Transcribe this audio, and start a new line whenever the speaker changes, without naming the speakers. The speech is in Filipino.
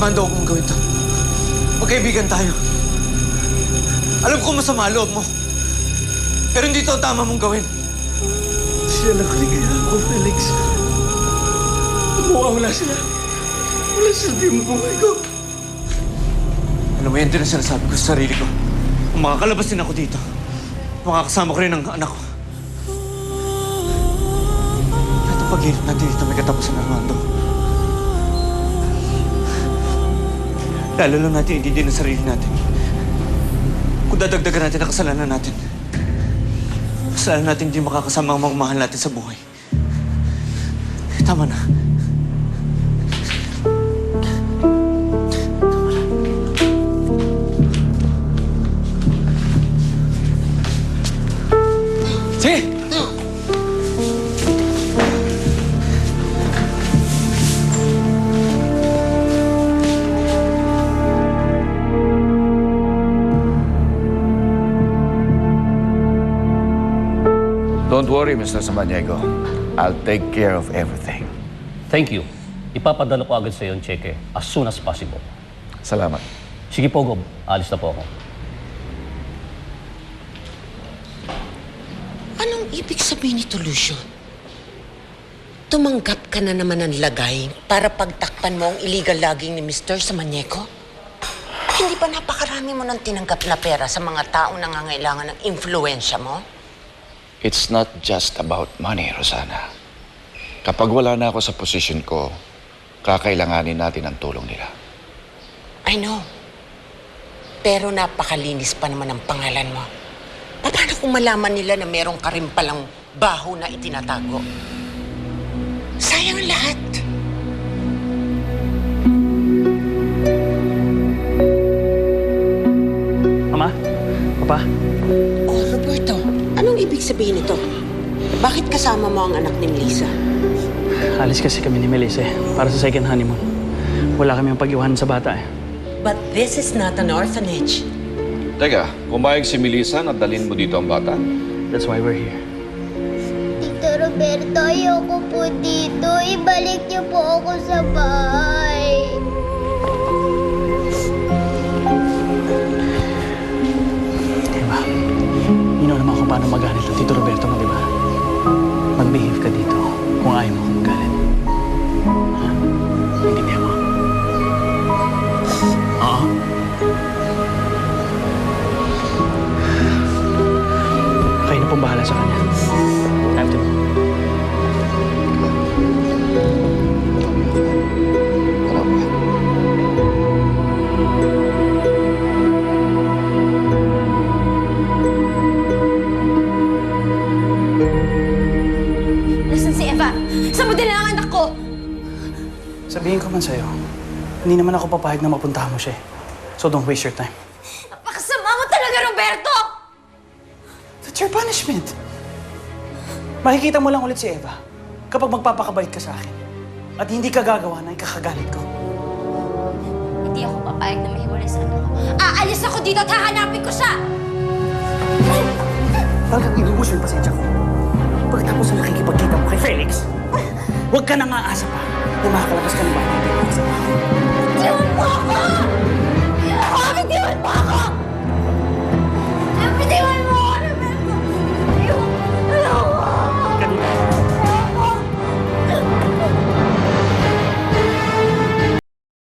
Armando, huwag mong gawin to. Magkaibigan tayo. Alam ko masama loob mo. Pero hindi to ang tama mong gawin.
Sila lang kaligayahan ko, Felix. Mawawala sila. Wala silbi mo buhay ko.
Alam mo, yan din ang sinasabi ko sa sarili ko. Kung makakalabas din ako dito, makakasama ko rin ang anak ko. Lahat ang paghirap natin dito may katapusan, Armando. Lalo lang natin hindi din ang sarili natin. Kung dadagdagan natin ang kasalanan natin, kasalanan natin hindi makakasama ang mga mahal natin sa buhay. Tama na. Sige!
Don't worry, Mr. Samaniego. I'll take care of everything.
Thank you. Ipapadala ko agad sa iyo ang cheque as soon as possible.
Salamat.
Sige po, Gob. Alis na po ako.
Anong ibig sabihin nito, Lucio? Tumanggap ka na naman ng lagay para pagtakpan mo ang illegal logging ni Mr. Samaniego? Hindi ba napakarami mo nang tinanggap na pera sa mga taong nangangailangan ng influensya mo?
It's not just about money, Rosana. Kapag wala na ako sa posisyon ko, kakailanganin natin ang tulong nila.
I know. Pero napakalinis pa naman ang pangalan mo. Paano kung malaman nila na meron ka rin palang baho na itinatago? Sayang lahat.
Mama? Papa?
Oh, Roberto, anong ibig sabihin nito? Bakit kasama mo ang anak ni Melissa?
Alis kasi kami ni Melissa para sa second honeymoon. Wala kami ang pag-iwanan sa bata eh.
But this is not an orphanage.
Teka, pumayag si Melissa na dalhin mo dito ang bata?
That's why we're here.
Tito Roberto, ayoko po dito. Ibalik niyo po ako sa bahay.
Diba? You know naman kung paano magalit ang Tito Roberto mo, diba? Mag-behave ka dito kung ayaw mo kung magalit. Ha? Intindihan mo? Oo. Kayo na pong bahala sa kanya. Time to go.
Nasaan si Eva? Saan mo dinala ang anak ko?
Sabihin ko man sa'yo, hindi naman ako papayag na mapuntahan mo siya eh. So don't waste your time.
Napakasama mo talaga, Roberto!
That's your punishment. Makikita mo lang ulit si Eva kapag magpapakabait ka sa akin at hindi ka gagawa ng ikakagalit ko.
Hindi ako papayag na mahiwalay sa anak ko. Aalis ako dito at hahanapin ko siya!
Talagang inuubos yung pasensya ko. Pagkatapos na nakikipagkita mo kay Felix, huwag ka nang aasa pa na makakalabas ka ng bahay.
Tiwan mo ako!